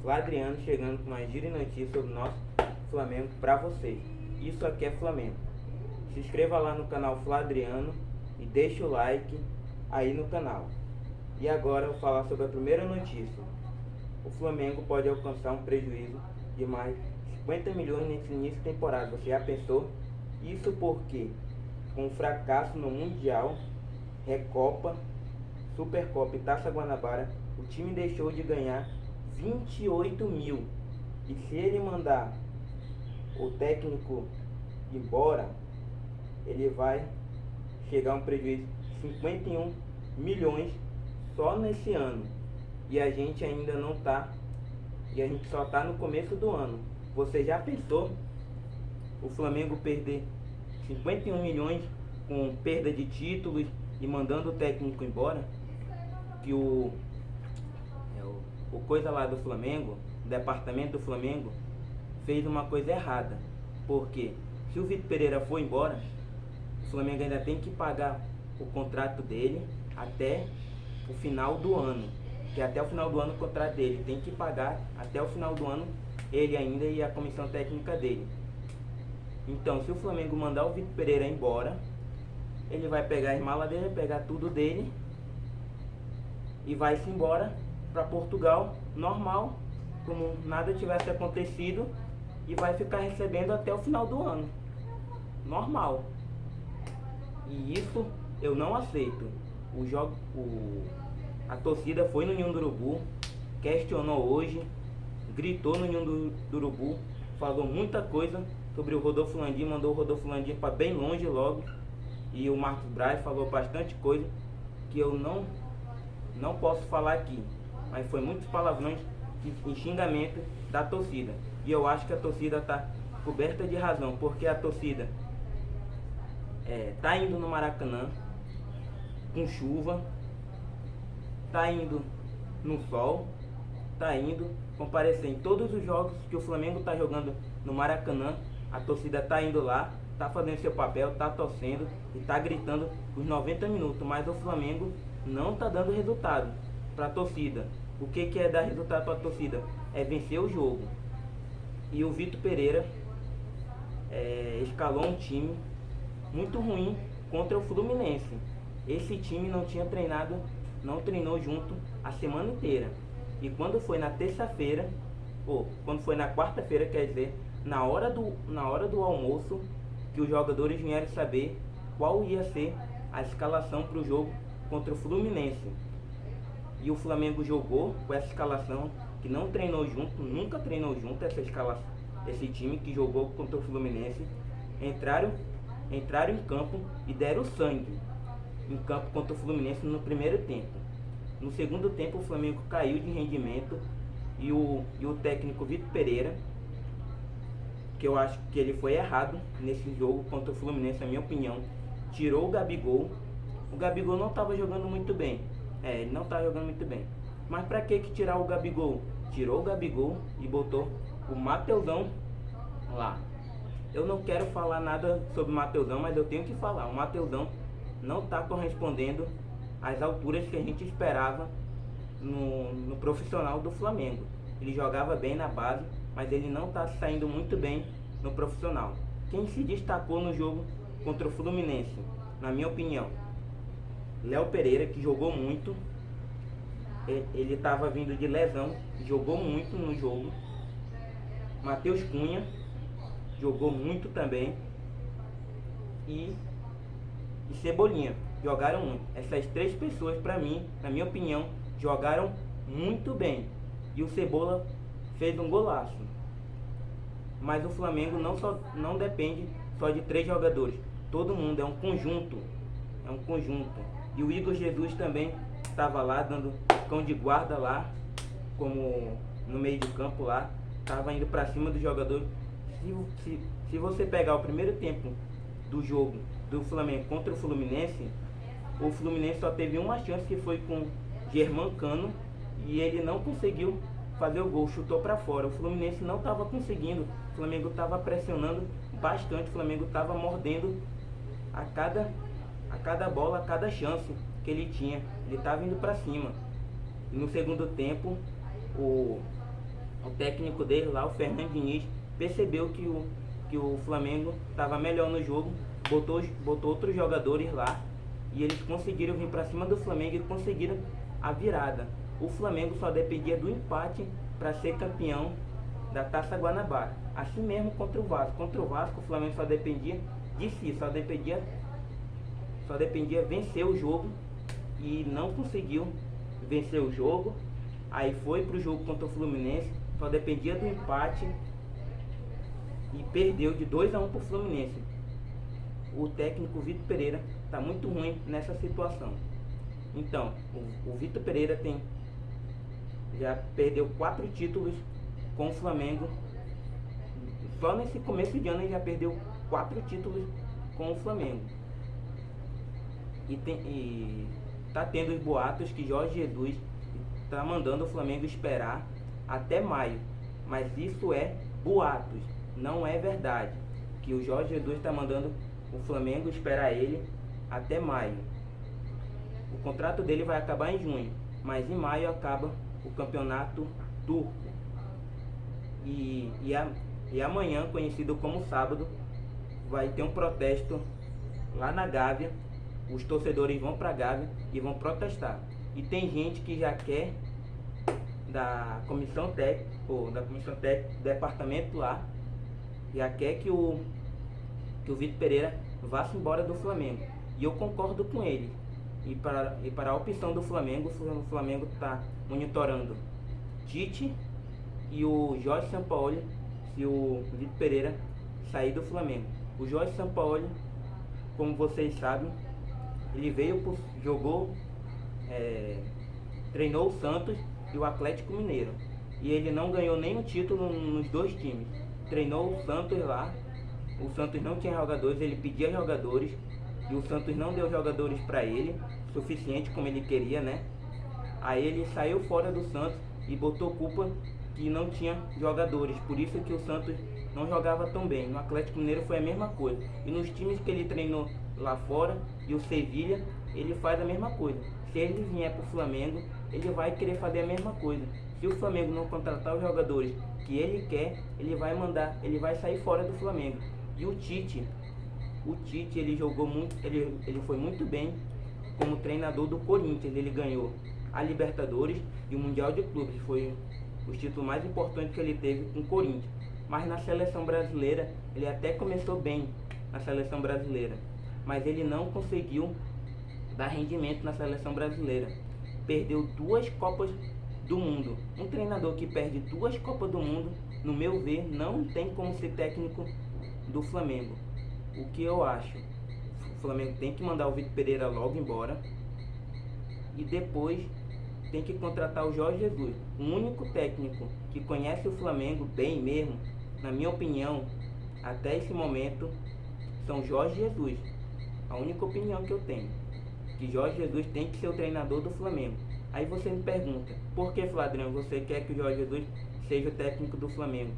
Fladriano chegando com mais giro e notícias sobre o nosso Flamengo para vocês. Isso aqui é Flamengo. Se inscreva lá no canal Fladriano e deixe o like aí no canal. E agora eu vou falar sobre a primeira notícia. O Flamengo pode alcançar um prejuízo de mais 50 milhões nesse início de temporada. Você já pensou? Isso porque, com o fracasso no Mundial, Recopa, Supercopa e Taça Guanabara, o time deixou de ganhar 28 mil. E se ele mandar o técnico embora, ele vai chegar a um prejuízo de 51 milhões só nesse ano. E a gente ainda não tá, e a gente só tá no começo do ano. Você já pensou o Flamengo perder 51 milhões com perda de títulos e mandando o técnico embora? Que o coisa lá do Flamengo, o departamento do Flamengo, fez uma coisa errada. Porque se o Vitor Pereira for embora, o Flamengo ainda tem que pagar o contrato dele até o final do ano. Que até o final do ano o contrato dele tem que pagar até o final do ano, ele ainda e a comissão técnica dele. Então, se o Flamengo mandar o Vitor Pereira embora, ele vai pegar as malas dele, pegar tudo dele e vai se embora para Portugal, normal, como nada tivesse acontecido, e vai ficar recebendo até o final do ano, normal. E isso eu não aceito. A torcida foi no Ninho do Urubu, questionou hoje, gritou no Ninho do Urubu, falou muita coisa sobre o Rodolfo Landim, mandou o Rodolfo Landim para bem longe logo. E o Marcos Braz falou bastante coisa que eu não posso falar aqui, mas foi muitos palavrões e xingamento da torcida. E eu acho que a torcida está coberta de razão, porque a torcida tá indo no Maracanã com chuva, tá indo no sol, tá indo comparecer em todos os jogos que o Flamengo tá jogando no Maracanã. A torcida tá indo lá, tá fazendo seu papel, tá torcendo e tá gritando os 90 minutos, mas o Flamengo não tá dando resultado para a torcida. O que é dar resultado para a torcida? É vencer o jogo. E o Vitor Pereira escalou um time muito ruim contra o Fluminense. Esse time não tinha treinado, não treinou junto a semana inteira. E quando foi na terça-feira, ou quando foi na quarta-feira, quer dizer, na hora do almoço, que os jogadores vieram saber qual ia ser a escalação para o jogo contra o Fluminense. E o Flamengo jogou com essa escalação, que não treinou junto, nunca treinou junto essa escalação. Esse time que jogou contra o Fluminense entraram em campo e deram sangue em campo contra o Fluminense no primeiro tempo. No segundo tempo o Flamengo caiu de rendimento e o técnico Vitor Pereira, que eu acho que ele foi errado nesse jogo contra o Fluminense, na minha opinião, tirou o Gabigol. O Gabigol não estava jogando muito bem. Ele não estava jogando muito bem. Mas para que tirar o Gabigol? Tirou o Gabigol e botou o Mateusão lá. Eu não quero falar nada sobre o Mateusão, mas eu tenho que falar. O Mateusão não está correspondendo às alturas que a gente esperava no profissional do Flamengo. Ele jogava bem na base, mas ele não está saindo muito bem no profissional. Quem se destacou no jogo contra o Fluminense, na minha opinião, Léo Pereira, que jogou muito. Ele estava vindo de lesão, jogou muito no jogo. Matheus Cunha jogou muito também. E Cebolinha jogaram muito. Essas três pessoas, para mim, na minha opinião, jogaram muito bem. E o Cebola fez um golaço. Mas o Flamengo não depende só de três jogadores. Todo mundo é um conjunto. É um conjunto. E o Igor Jesus também estava lá, dando cão de guarda lá, como no meio de campo lá. Estava indo para cima dos jogadores. Se você pegar o primeiro tempo do jogo do Flamengo contra o Fluminense só teve uma chance, que foi com Germancano, e ele não conseguiu fazer o gol, chutou para fora. O Fluminense não estava conseguindo, o Flamengo estava pressionando bastante, o Flamengo estava mordendo a cada bola, a cada chance que ele tinha, ele estava indo para cima. E no segundo tempo, o o técnico dele lá, o Fernando Diniz, percebeu que o Flamengo estava melhor no jogo, botou outros jogadores lá e eles conseguiram vir para cima do Flamengo e conseguiram a virada. O Flamengo só dependia do empate para ser campeão da Taça Guanabara. Assim mesmo contra o Vasco. Contra o Vasco, o Flamengo só dependia de si, só dependia vencer o jogo e não conseguiu vencer o jogo. Aí foi pro jogo contra o Fluminense, só dependia do empate e perdeu de 2-1 pro Fluminense. O técnico Vitor Pereira está muito ruim nessa situação. Então, o Vitor Pereira já perdeu 4 títulos com o Flamengo. Só nesse começo de ano ele já perdeu 4 títulos com o Flamengo. E tá tendo os boatos que Jorge Jesus está mandando o Flamengo esperar até maio. Mas isso é boatos, não é verdade. Que o Jorge Jesus está mandando o Flamengo esperar ele até maio. O contrato dele vai acabar em junho, mas em maio acaba o campeonato turco. E amanhã, conhecido como sábado, vai ter um protesto lá na Gávea. Os torcedores vão para a Gávea e vão protestar. E tem gente que já quer da comissão técnica do departamento lá, já quer que o Vitor Pereira vá-se embora do Flamengo. E eu concordo com ele. E para a opção do Flamengo, o Flamengo está monitorando Tite e o Jorge Sampaoli se o Vitor Pereira sair do Flamengo. O Jorge Sampaoli, como vocês sabem, ele jogou, treinou o Santos e o Atlético Mineiro. E ele não ganhou nenhum título nos 2 times. Treinou o Santos lá, o Santos não tinha jogadores, ele pedia jogadores e o Santos não deu jogadores para ele, suficiente como ele queria, né? Aí ele saiu fora do Santos e botou culpa que não tinha jogadores, por isso que o Santos não jogava tão bem. No Atlético Mineiro foi a mesma coisa. E nos times que ele treinou lá fora, e o Sevilha, ele faz a mesma coisa. Se ele vier para o Flamengo, ele vai querer fazer a mesma coisa. Se o Flamengo não contratar os jogadores que ele quer, ele vai sair fora do Flamengo. E o Tite, ele jogou muito, ele foi muito bem como treinador do Corinthians. Ele ganhou a Libertadores e o Mundial de Clubes, foi os títulos mais importantes que ele teve com o Corinthians. Mas na seleção brasileira, ele até começou bem na seleção brasileira, mas ele não conseguiu dar rendimento na seleção brasileira. Perdeu 2 Copas do Mundo. Um treinador que perde 2 Copas do Mundo, no meu ver, não tem como ser técnico do Flamengo. O que eu acho? O Flamengo tem que mandar o Vitor Pereira logo embora e depois tem que contratar o Jorge Jesus. O único técnico que conhece o Flamengo bem mesmo, na minha opinião, até esse momento, são Jorge Jesus. A única opinião que eu tenho, que Jorge Jesus tem que ser o treinador do Flamengo. Aí você me pergunta, por que, Fladrão, você quer que o Jorge Jesus seja o técnico do Flamengo?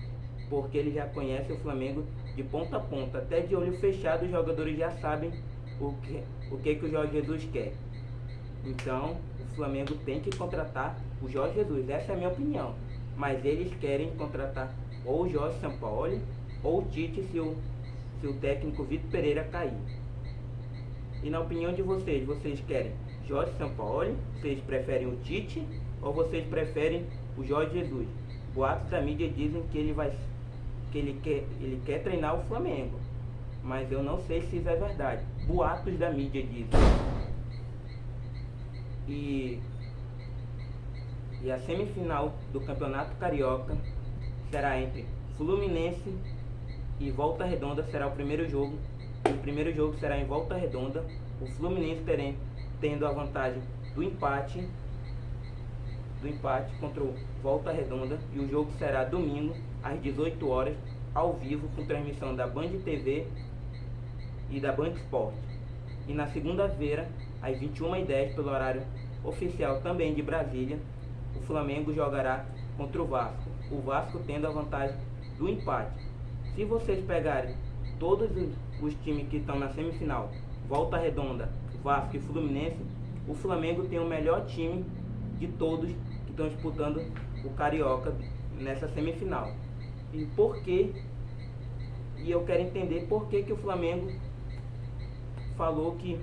Porque ele já conhece o Flamengo de ponta a ponta, até de olho fechado os jogadores já sabem o que o Jorge Jesus quer. Então, o Flamengo tem que contratar o Jorge Jesus, essa é a minha opinião. Mas eles querem contratar ou o Jorge Sampaoli ou o Tite se o técnico Vitor Pereira cair. E na opinião de vocês, vocês querem Jorge Sampaoli, vocês preferem o Tite ou vocês preferem o Jorge Jesus? Boatos da mídia dizem que ele quer treinar o Flamengo, mas eu não sei se isso é verdade. Boatos da mídia dizem. E a semifinal do Campeonato Carioca será entre Fluminense e Volta Redonda. Será o primeiro jogo. O primeiro jogo será em Volta Redonda. O Fluminense tendo a vantagem do empate contra o Volta Redonda. E o jogo será domingo às 18 horas, ao vivo, com transmissão da Band TV e da Band Esporte. E na segunda-feira, às 21h10, pelo horário oficial também de Brasília, o Flamengo jogará contra o Vasco. O Vasco tendo a vantagem do empate. Se vocês pegarem todos os times que estão na semifinal, Volta Redonda, Vasco e Fluminense, o Flamengo tem o melhor time de todos que estão disputando o Carioca nessa semifinal. E por quê? E eu quero entender por que o Flamengo falou que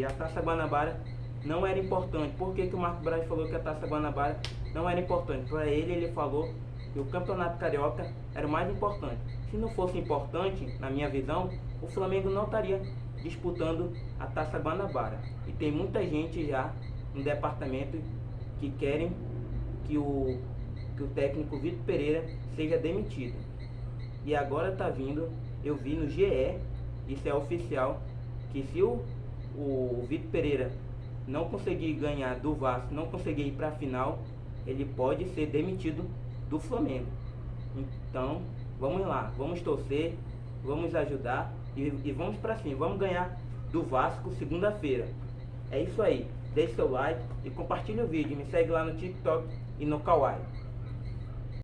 a Taça Guanabara não era importante. Por que o Marcos Braz falou que a Taça Guanabara não era importante? Para ele falou que o Campeonato Carioca era o mais importante. Se não fosse importante, na minha visão, o Flamengo não estaria disputando a Taça Guanabara. E tem muita gente já no departamento que querem que o técnico Vitor Pereira seja demitido. E agora tá vindo, eu vi no GE, isso é oficial, que se o Vitor Pereira não conseguir ganhar do Vasco, não conseguir ir para a final, ele pode ser demitido do Flamengo. Então, vamos lá, vamos torcer, vamos ajudar e vamos para cima, vamos ganhar do Vasco segunda-feira. É isso aí, deixe seu like e compartilhe o vídeo, me segue lá no TikTok e no Kawaii.